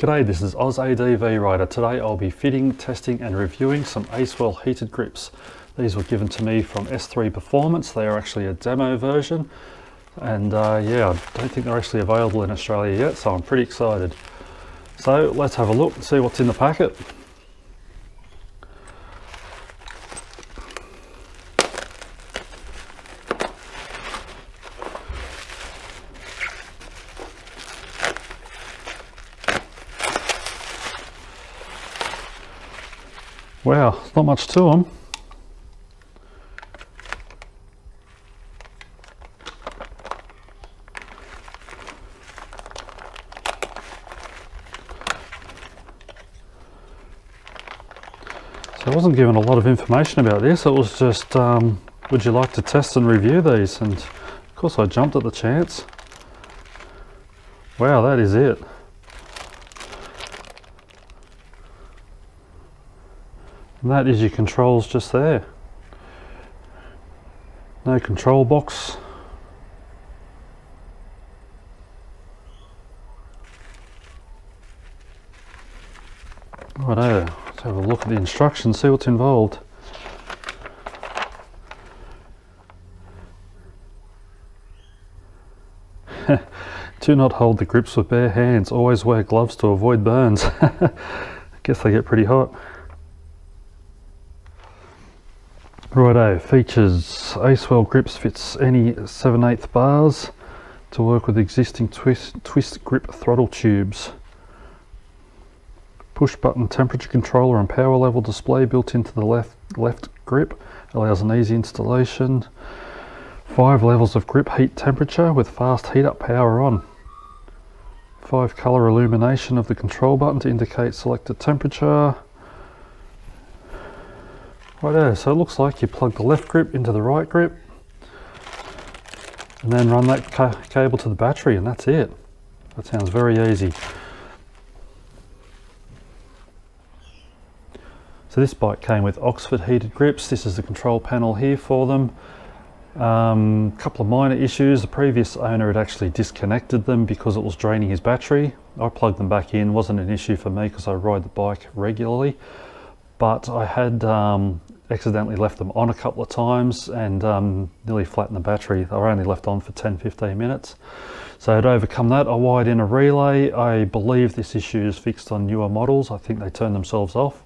G'day, this is Oz ADV Rider. Today I'll be fitting, testing and reviewing some Acewell heated grips. These were given to me from S3 Performance. They are actually a demo version and yeah, I don't think they're actually available in Australia yet, so I'm pretty excited. So let's have a look and see what's in the packet. Wow, there's not much to them. So I wasn't given a lot of information about this. It was just, would you like to test and review these? And of course I jumped at the chance. Wow, that is it. And that is your controls just there. No control box. Righto, let's have a look at the instructions, see what's involved. Do not hold the grips with bare hands. Always wear gloves to avoid burns. I guess they get pretty hot. Righto, features: Acewell grips fits any 7/8 bars to work with existing twist grip throttle tubes. Push button temperature controller and power level display built into the left grip, allows an easy installation. 5 levels of grip heat temperature with fast heat up power on. 5 color illumination of the control button to indicate selected temperature. Right there, so it looks like you plug the left grip into the right grip and then run that cable to the battery, and that's it. That sounds very easy. So this bike came with Oxford heated grips. This is the control panel here for them. Couple of minor issues. The previous owner had actually disconnected them because it was draining his battery. I plugged them back in. Wasn't an issue for me because I ride the bike regularly, but I had accidentally left them on a couple of times and nearly flattened the battery. They were only left on for 10-15 minutes. So to overcome that, I wired in a relay. I believe this issue is fixed on newer models. I think they turn themselves off.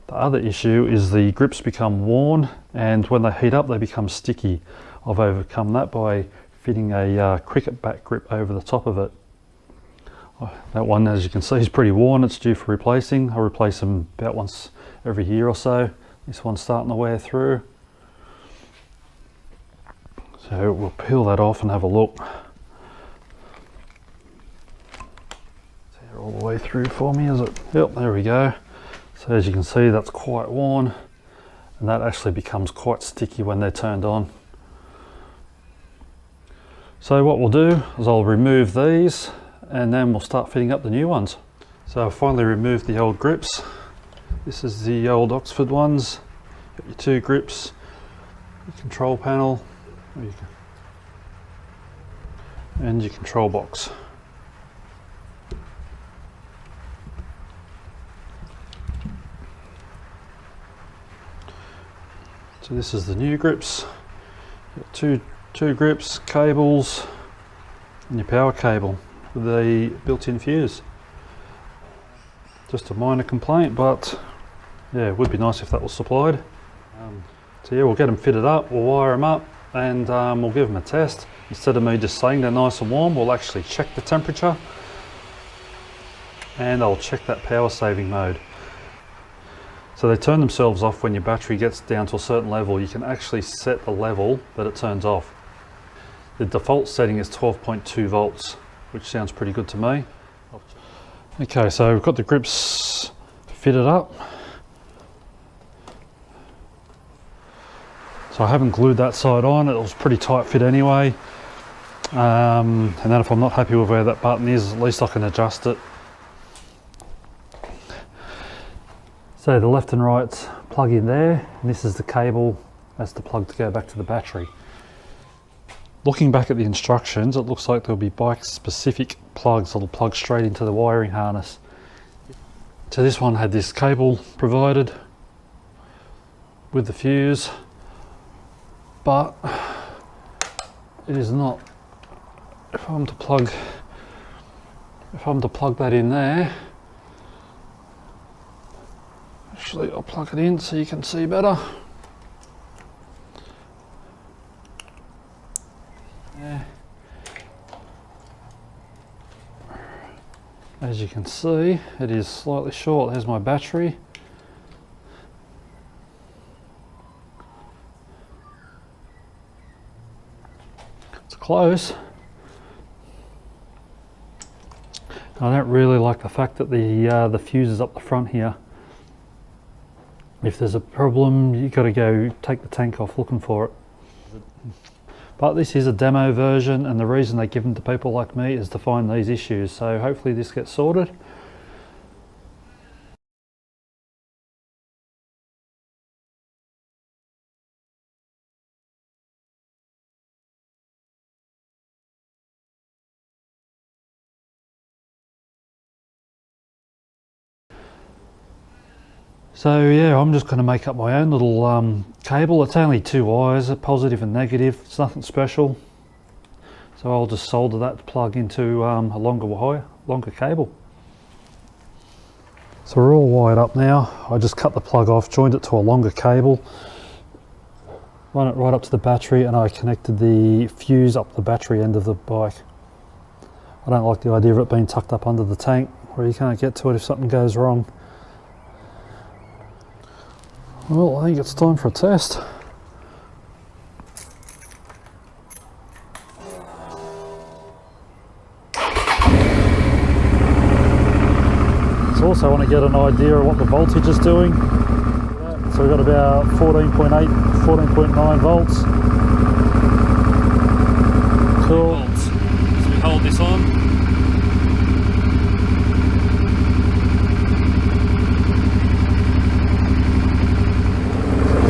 The other issue is the grips become worn, and when they heat up they become sticky. I've overcome that by fitting a cricket bat grip over the top of it. That one, as you can see, is pretty worn. It's due for replacing. I replace them about once every year or so. This one's starting to wear through. So we'll peel that off and have a look. Tear all the way through for me, is it? Yep, there we go. So as you can see, that's quite worn, and that actually becomes quite sticky when they're turned on. So what we'll do is I'll remove these and then we'll start fitting up the new ones. So I've finally removed the old grips. This is the old Oxford ones. Got your 2 grips, your control panel, and your control box. So this is the new grips. Got two grips, cables, and your power cable with the built-in fuse. Just a minor complaint, but yeah, it would be nice if that was supplied. So yeah, we'll get them fitted up, we'll wire them up, and we'll give them a test. Instead of me just saying they're nice and warm, we'll actually check the temperature, and I'll check that power saving mode. So they turn themselves off when your battery gets down to a certain level. You can actually set the level that it turns off. The default setting is 12.2 volts, which sounds pretty good to me. Okay, so we've got the grips fitted up. So I haven't glued that side on. It was pretty tight fit anyway. And then if I'm not happy with where that button is, at least I can adjust it. So the left and right plug in there, and this is the cable. That's the plug to go back to the battery. Looking back at the instructions, it looks like there'll be bike specific plugs that'll plug straight into the wiring harness. So this one had this cable provided with the fuse, but it is not. If I'm to plug that in there, actually I'll plug it in so you can see better. Yeah. As you can see, it is slightly short. There's my battery. It's close. I don't really like the fact that the fuse is up the front here. If there's a problem, you've got to go take the tank off looking for it. But this is a demo version, and the reason they give them to people like me is to find these issues. So hopefully this gets sorted. So yeah, I'm just going to make up my own little cable. It's only 2 wires, a positive and negative. It's nothing special. So I'll just solder that to plug into a longer wire, longer cable. So we're all wired up now. I just cut the plug off, joined it to a longer cable, run it right up to the battery, and I connected the fuse up the battery end of the bike. I don't like the idea of it being tucked up under the tank where you can't get to it if something goes wrong. Well, I think it's time for a test. So also I want to get an idea of what the voltage is doing. So we've got about 14.8, 14.9 volts. Cool. So we hold this on.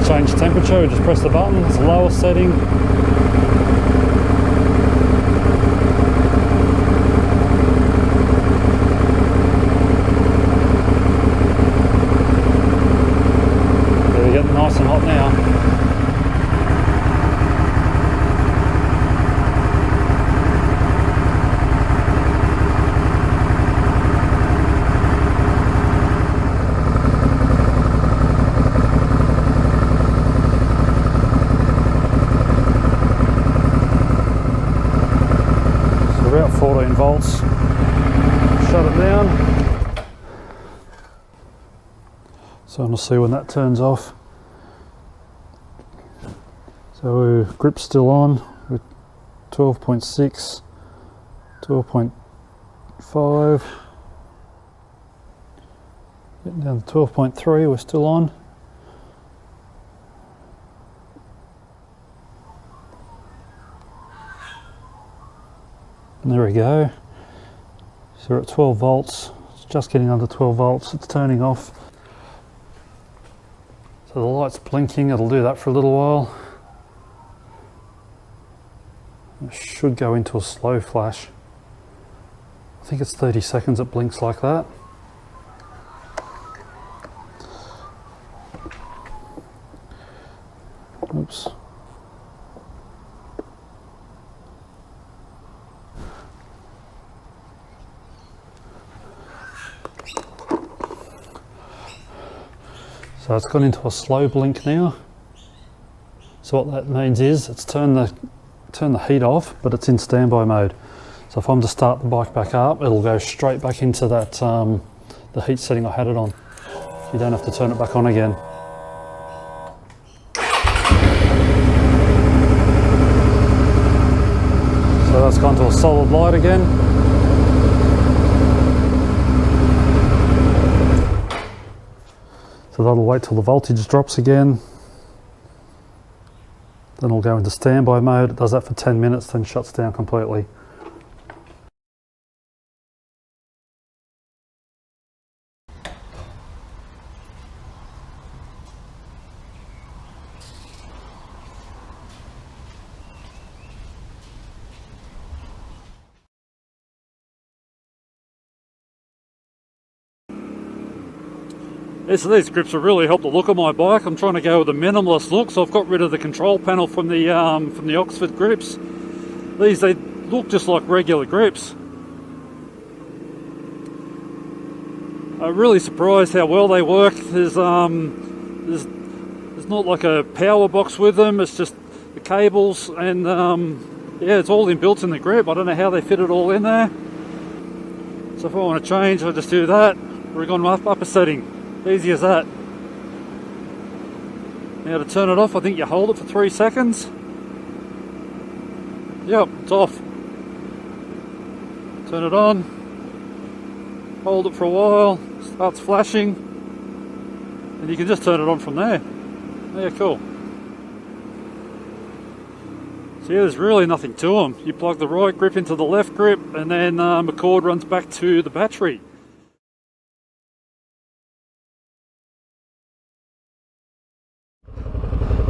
Change temperature, we just press the button, it's the lowest setting. They're getting nice and hot now. About 14 volts. Shut it down. So I'm going to see when that turns off. So grip's still on with 12.6, 12.5. Getting down to 12.3, we're still on. And there we go. So we're at 12 volts. It's just getting under 12 volts. It's turning off. So the light's blinking. It'll do that for a little while. It should go into a slow flash. I think it's 30 seconds it blinks like that. Oops. So it's gone into a slow blink now. So what that means is it's turned the heat off, but it's in standby mode. So if I'm to start the bike back up, it'll go straight back into that the heat setting I had it on. You don't have to turn it back on again. So that's gone to a solid light again. So that'll wait till the voltage drops again. Then it'll go into standby mode. It does that for 10 minutes, then shuts down completely. These grips have really helped the look of my bike. I'm trying to go with a minimalist look, so I've got rid of the control panel from the Oxford grips. They look just like regular grips. I'm really surprised how well they work. There's not like a power box with them. It's just the cables, and yeah, it's all inbuilt in the grip. I don't know how they fit it all in there. So if I want to change, I just do that. We're going upper setting. Easy as that. Now to turn it off, I think you hold it for 3 seconds. Yep, it's off. Turn it on. Hold it for a while. Starts flashing. And you can just turn it on from there. Yeah, cool. So yeah, there's really nothing to them. You plug the right grip into the left grip, and then a cord runs back to the battery.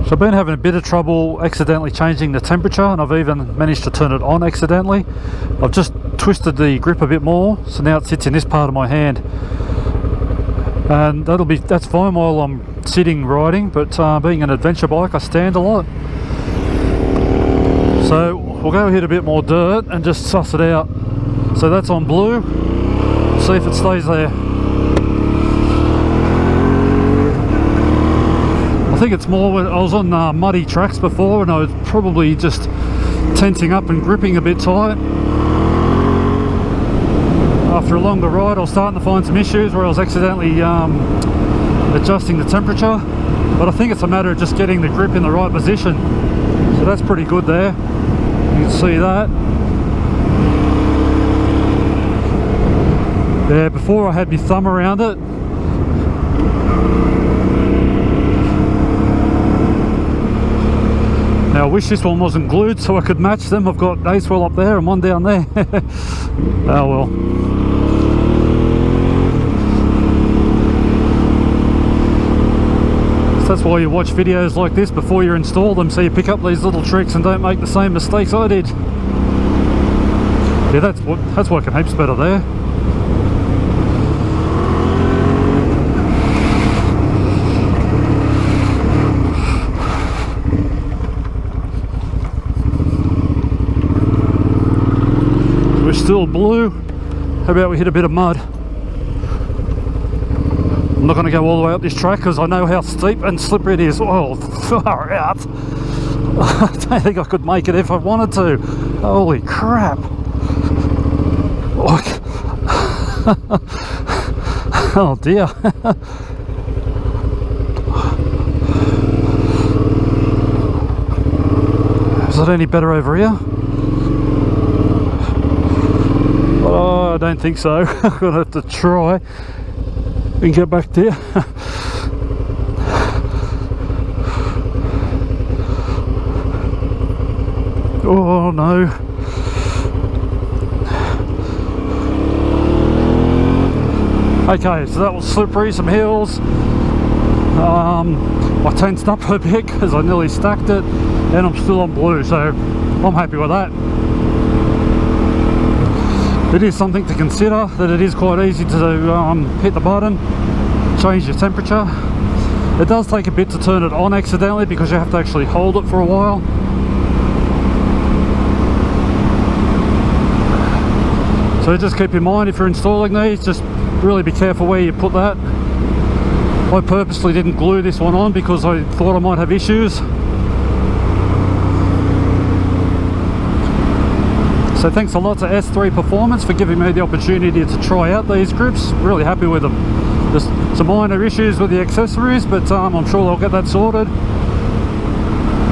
So I've been having a bit of trouble accidentally changing the temperature, and I've even managed to turn it on accidentally. I've just twisted the grip a bit more, so now it sits in this part of my hand, and that's fine while I'm sitting riding, but being an adventure bike, I stand a lot. So we'll go hit a bit more dirt and just suss it out. So that's on blue. See if it stays there. I think it's more when I was on muddy tracks before, and I was probably just tensing up and gripping a bit tight. After a longer ride, I was starting to find some issues where I was accidentally adjusting the temperature, but I think it's a matter of just getting the grip in the right position. So that's pretty good there. You can see that. Yeah, before I had my thumb around it. Now I wish this one wasn't glued so I could match them. I've got Acewell up there and one down there. Oh well. So that's why you watch videos like this before you install them, so you pick up these little tricks and don't make the same mistakes I did. Yeah, that's working heaps better there. We're still blue. How about we hit a bit of mud? I'm not going to go all the way up this track because I know how steep and slippery it is. Oh, far out. I don't think I could make it if I wanted to. Holy crap. Oh dear. Is it any better over here? Oh, I don't think so. I'm going to have to try and get back there. Oh no. Okay, so that was slippery, some hills. I tensed up a bit because I nearly stacked it, and I'm still on blue, so I'm happy with that. It is something to consider, that it is quite easy to hit the button, change your temperature. It does take a bit to turn it on accidentally because you have to actually hold it for a while. So just keep in mind, if you're installing these, just really be careful where you put that. I purposely didn't glue this one on because I thought I might have issues. So thanks a lot to S3 Performance for giving me the opportunity to try out these grips. Really happy with them. Just some minor issues with the accessories, but I'm sure they'll get that sorted.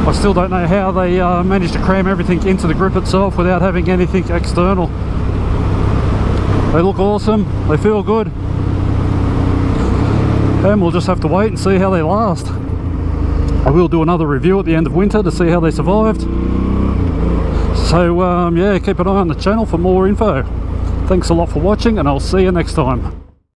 I still don't know how they managed to cram everything into the grip itself without having anything external. They look awesome, they feel good, and we'll just have to wait and see how they last. I will do another review at the end of winter to see how they survived. So yeah, keep an eye on the channel for more info. Thanks a lot for watching, and I'll see you next time.